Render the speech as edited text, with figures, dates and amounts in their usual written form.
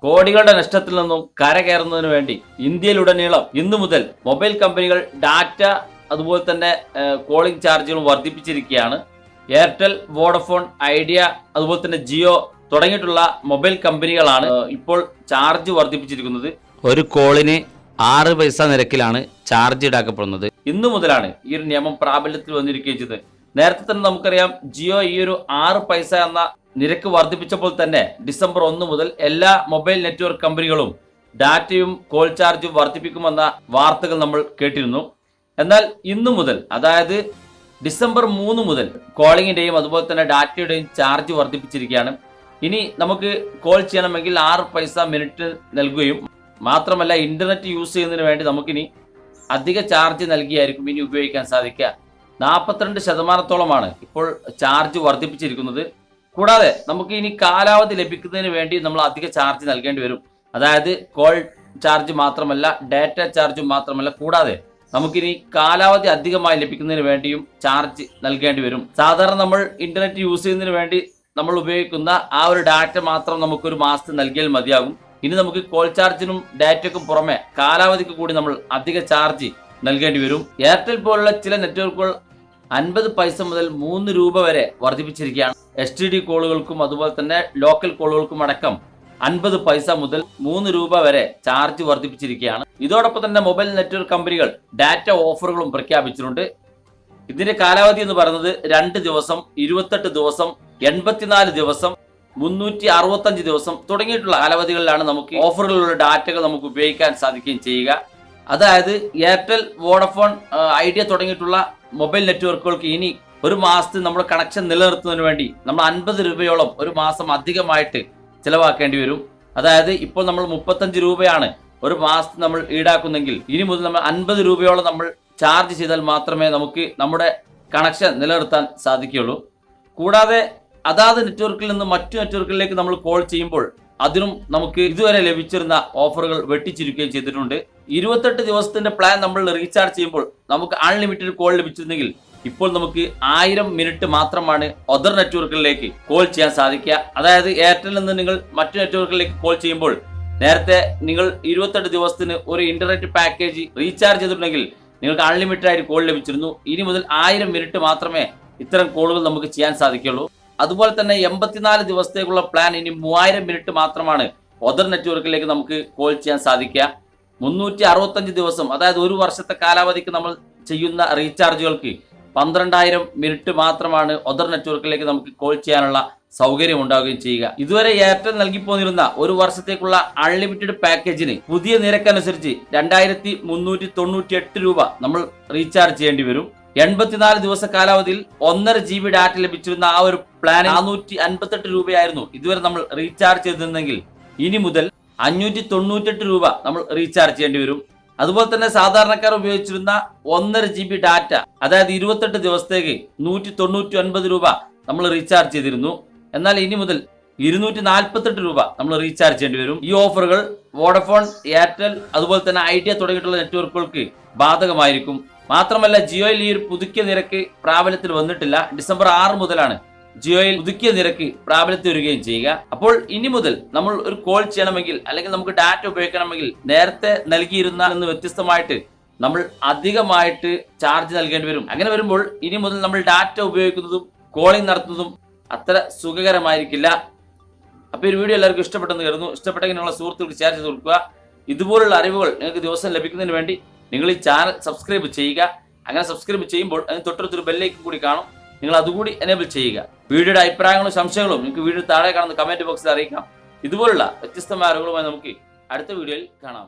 കോടികളുടെ നഷ്ടത്തിൽ നിന്നും കരകയറുന്നതിന് വേണ്ടി ഇന്ത്യയിലുടനീളം ഇന്നു മുതൽ മൊബൈൽ കമ്പനികൾ ഡാറ്റ അതുപോലെ തന്നെ കോളിംഗ് ചാർജുകൾ വർദ്ധിപ്പിച്ചിരിക്കുകയാണ്. എയർടെൽ, വോഡഫോൺ, ഐഡിയ അതുപോലെ തന്നെ ജിയോ തുടങ്ങിയിട്ടുള്ള മൊബൈൽ കമ്പനികളാണ് ഇപ്പോൾ ചാർജ് വർദ്ധിപ്പിച്ചിരിക്കുന്നത്. ഒരു കോളിന് 6 പൈസ നിരക്കിലാണ് ചാർജ് ഈടാക്കപ്പെടുന്നത്. ഇന്നു മുതലാണ് ഈ ഒരു നിയമം പ്രാബല്യത്തിൽ വന്നിരിക്കുകയും ചെയ്തത്. നേരത്തെ തന്നെ നമുക്കറിയാം, ജിയോ ഈ ഒരു 6 പൈസ എന്ന നിരക്ക് വർദ്ധിപ്പിച്ചപ്പോൾ തന്നെ ഡിസംബർ 1 മുതൽ എല്ലാ മൊബൈൽ നെറ്റ്വർക്ക് കമ്പനികളും ഡാറ്റയും കോൾ ചാർജും വർദ്ധിപ്പിക്കുമെന്ന വാർത്തകൾ നമ്മൾ കേട്ടിരുന്നു. എന്നാൽ ഇന്നു മുതൽ, അതായത് ഡിസംബർ 3 മുതൽ കോളിങ്ങിന്റെയും അതുപോലെ തന്നെ ഡാറ്റയുടെയും ചാർജ് വർദ്ധിപ്പിച്ചിരിക്കുകയാണ്. ഇനി നമുക്ക് കോൾ ചെയ്യണമെങ്കിൽ 6 പൈസ മിനിറ്റ് നൽകുകയും മാത്രമല്ല ഇന്റർനെറ്റ് യൂസ് ചെയ്യുന്നതിന് വേണ്ടി നമുക്കിനി അധിക ചാർജ് നൽകിയായിരിക്കും ഇനി ഉപയോഗിക്കാൻ സാധിക്കുക. 42% ഇപ്പോൾ ചാർജ് വർദ്ധിപ്പിച്ചിരിക്കുന്നത്. കൂടാതെ നമുക്ക് ഇനി കാലാവധി ലഭിക്കുന്നതിന് വേണ്ടി നമ്മൾ അധിക ചാർജ് നൽകേണ്ടി വരും. അതായത് കോൾ ചാർജ് മാത്രമല്ല, ഡാറ്റ ചാർജും മാത്രമല്ല, കൂടാതെ നമുക്കിനി കാലാവധി അധികമായി ലഭിക്കുന്നതിന് വേണ്ടിയും ചാർജ് നൽകേണ്ടി വരും. സാധാരണ നമ്മൾ ഇന്റർനെറ്റ് യൂസ് ചെയ്യുന്നതിന് വേണ്ടി നമ്മൾ ഉപയോഗിക്കുന്ന ആ ഒരു ഡാറ്റ മാത്രം നമുക്കൊരു മാസത്തിൽ നൽകിയാൽ മതിയാകും. ഇനി നമുക്ക് കോൾ ചാർജിനും ഡാറ്റയ്ക്കും പുറമെ കാലാവധിക്ക് കൂടി നമ്മൾ അധിക ചാർജ് നൽകേണ്ടി വരും. എയർടെൽ പോലുള്ള ചില നെറ്റ്വർക്കുകൾ 50 പൈസ മുതൽ 3 രൂപ വരെ വർദ്ധിപ്പിച്ചിരിക്കുകയാണ്. STD കോളുകൾക്കും അതുപോലെ തന്നെ ലോക്കൽ കോളുകൾക്കും അടക്കം 50 പൈസ മുതൽ 3 രൂപ വരെ ചാർജ് വർദ്ധിപ്പിച്ചിരിക്കുകയാണ്. ഇതോടൊപ്പം തന്നെ മൊബൈൽ നെറ്റ്വർക്ക് കമ്പനികൾ ഡാറ്റ ഓഫറുകളും പ്രഖ്യാപിച്ചിട്ടുണ്ട്. ഇതിന്റെ കാലാവധി എന്ന് പറയുന്നത് 2 ദിവസം, 28 ദിവസം, 84 ദിവസം, 365 ദിവസം തുടങ്ങിയിട്ടുള്ള കാലാവധികളിലാണ് നമുക്ക് ഓഫറുകളുള്ള ഡാറ്റകൾ നമുക്ക് ഉപയോഗിക്കാൻ സാധിക്കുകയും ചെയ്യുക. അതായത് എയർടെൽ, വോഡഫോൺ, ഐഡിയ തുടങ്ങിയിട്ടുള്ള മൊബൈൽ നെറ്റ്വർക്കുകൾക്ക് ഇനി ഒരു മാസത്തിൽ നമ്മുടെ കണക്ഷൻ നിലനിർത്തുന്നതിന് വേണ്ടി നമ്മൾ 50 രൂപയോളം ഒരു മാസം അധികമായിട്ട് ചിലവാക്കേണ്ടി വരും. അതായത് ഇപ്പോൾ നമ്മൾ 35 രൂപയാണ് ഒരു മാസത്തിൽ നമ്മൾ ഈടാക്കുന്നെങ്കിൽ ഇനി മുതൽ നമ്മൾ 50 രൂപയോളം നമ്മൾ ചാർജ് ചെയ്താൽ മാത്രമേ നമുക്ക് നമ്മുടെ കണക്ഷൻ നിലനിർത്താൻ സാധിക്കുകയുള്ളൂ. കൂടാതെ അതാത് നെറ്റ്വർക്കിൽ നിന്ന് മറ്റു നെറ്റ്വർക്കിലേക്ക് നമ്മൾ കോൾ ചെയ്യുമ്പോൾ അതിനും നമുക്ക് ഇതുവരെ ലഭിച്ചിരുന്ന ഓഫറുകൾ വെട്ടിച്ചിരിക്കുകയും ചെയ്തിട്ടുണ്ട്. 28 ദിവസത്തിന്റെ പ്ലാൻ നമ്മൾ റീചാർജ് ചെയ്യുമ്പോൾ നമുക്ക് അൺലിമിറ്റഡ് കോൾ ലഭിച്ചിരുന്നെങ്കിൽ ഇപ്പോൾ നമുക്ക് 1000 മിനിറ്റ് മാത്രമാണ് അതർ നെറ്റ്വർക്കിലേക്ക് കോൾ ചെയ്യാൻ സാധിക്കുക. അതായത് എയർടെലിൽ നിന്ന് നിങ്ങൾ മറ്റു നെറ്റ്വർക്കിലേക്ക് കോൾ ചെയ്യുമ്പോൾ നേരത്തെ നിങ്ങൾ 28 ദിവസത്തിന് ഒരു ഇന്റർനെറ്റ് പാക്കേജ് റീചാർജ് ചെയ്തിട്ടുണ്ടെങ്കിൽ നിങ്ങൾക്ക് അൺലിമിറ്റഡ് ആയിട്ട് കോൾ ലഭിച്ചിരുന്നു. ഇനി മുതൽ 1000 മിനിറ്റ് മാത്രമേ ഇത്തരം കോളുകൾ നമുക്ക് ചെയ്യാൻ സാധിക്കുള്ളൂ. അതുപോലെ തന്നെ 84 ദിവസത്തേക്കുള്ള പ്ലാൻ ഇനി 3000 മിനിറ്റ് മാത്രമാണ് അതർ നെറ്റ്വർക്കിലേക്ക് നമുക്ക് കോൾ ചെയ്യാൻ സാധിക്കുക. 365 ദിവസം, അതായത് ഒരു വർഷത്തെ കാലാവധിക്ക് നമ്മൾ ചെയ്യുന്ന റീചാർജുകൾക്ക് 12000 മിനിറ്റ് മാത്രമാണ് അതർ നെറ്റ്വർക്കിലേക്ക് നമുക്ക് കോൾ ചെയ്യാനുള്ള സൗകര്യം ഉണ്ടാവുകയും ചെയ്യുക. ഇതുവരെ എയർടെൽ നൽകി പോന്നിരുന്ന ഒരു വർഷത്തേക്കുള്ള അൺലിമിറ്റഡ് പാക്കേജിന് പുതിയ നിരക്കനുസരിച്ച് 2398 രൂപ നമ്മൾ റീചാർജ് ചെയ്യേണ്ടി വരും. 84 ദിവസ കാലാവധിയിൽ 1.5 GB ഡാറ്റ ലഭിച്ചിരുന്ന ആ ഒരു പ്ലാൻ 458 രൂപയായിരുന്നു ഇതുവരെ നമ്മൾ റീചാർജ് ചെയ്തിരുന്നെങ്കിൽ ഇനി മുതൽ 598 രൂപ നമ്മൾ റീചാർജ് ചെയ്യേണ്ടി വരും. അതുപോലെ തന്നെ സാധാരണക്കാർ ഉപയോഗിച്ചിരുന്ന 1.5 GB ഡാറ്റ, അതായത് 28 ദിവസത്തേക്ക് 199 രൂപ നമ്മൾ റീചാർജ് ചെയ്തിരുന്നു. എന്നാൽ ഇനി മുതൽ 248 രൂപ നമ്മൾ റീചാർജ് ചെയ്യേണ്ടി വരും. ഈ ഓഫറുകൾ വോഡഫോൺ, എയർടെൽ അതുപോലെ തന്നെ ഐഡിയ തുടങ്ങിയിട്ടുള്ള നെറ്റ്വർക്കുകൾക്ക് ബാധകമായിരിക്കും. മാത്രമല്ല ജിയോയിൽ ഈ ഒരു പുതുക്കിയ നിരക്ക് പ്രാബല്യത്തിൽ വന്നിട്ടില്ല. ഡിസംബർ 6 മുതലാണ് ജിയോയിൽ പുതുക്കിയ നിരക്ക് പ്രാബല്യത്തിൽ വരികയും ചെയ്യുക. അപ്പോൾ ഇനി മുതൽ നമ്മൾ ഒരു കോൾ ചെയ്യണമെങ്കിൽ അല്ലെങ്കിൽ നമുക്ക് ഡാറ്റ ഉപയോഗിക്കണമെങ്കിൽ നേരത്തെ നൽകിയിരുന്ന നിന്ന് വ്യത്യസ്തമായിട്ട് നമ്മൾ അധികമായിട്ട് ചാർജ് നൽകേണ്ടി വരും. അങ്ങനെ വരുമ്പോൾ ഇനി മുതൽ നമ്മൾ ഡാറ്റ ഉപയോഗിക്കുന്നതും കോളിംഗ് നടത്തുന്നതും അത്ര സുഖകരമായിരിക്കില്ല. അപ്പോൾ ഈ വീഡിയോ എല്ലാവർക്കും ഇഷ്ടപ്പെട്ടെന്ന് കരുതുന്നു. ഇഷ്ടപ്പെട്ടെങ്കിൽ നിങ്ങളുടെ സുഹൃത്തുക്കൾക്ക് ഷെയർ ചെയ്ത് കൊടുക്കുക. ഇതുപോലുള്ള അറിവുകൾ നിങ്ങൾക്ക് ദിവസം ലഭിക്കുന്നതിന് വേണ്ടി നിങ്ങൾ ഈ ചാനൽ സബ്സ്ക്രൈബ് ചെയ്യുക. അങ്ങനെ സബ്സ്ക്രൈബ് ചെയ്യുമ്പോൾ അതിന് തൊട്ടടുത്തൊരു ബെല്ലൈക്കൺ കൂടി കാണും, നിങ്ങൾ അതുകൂടി എനേബിൾ ചെയ്യുക. വീഡിയോയുടെ അഭിപ്രായങ്ങളും സംശയങ്ങളും നിങ്ങൾക്ക് വീഡിയോ താഴെ കാണുന്ന കമന്റ് ബോക്സിൽ അറിയിക്കാം. ഇതുപോലുള്ള വ്യത്യസ്തമായ അറിവുകളുമായി നമുക്ക് അടുത്ത വീഡിയോയിൽ കാണാം.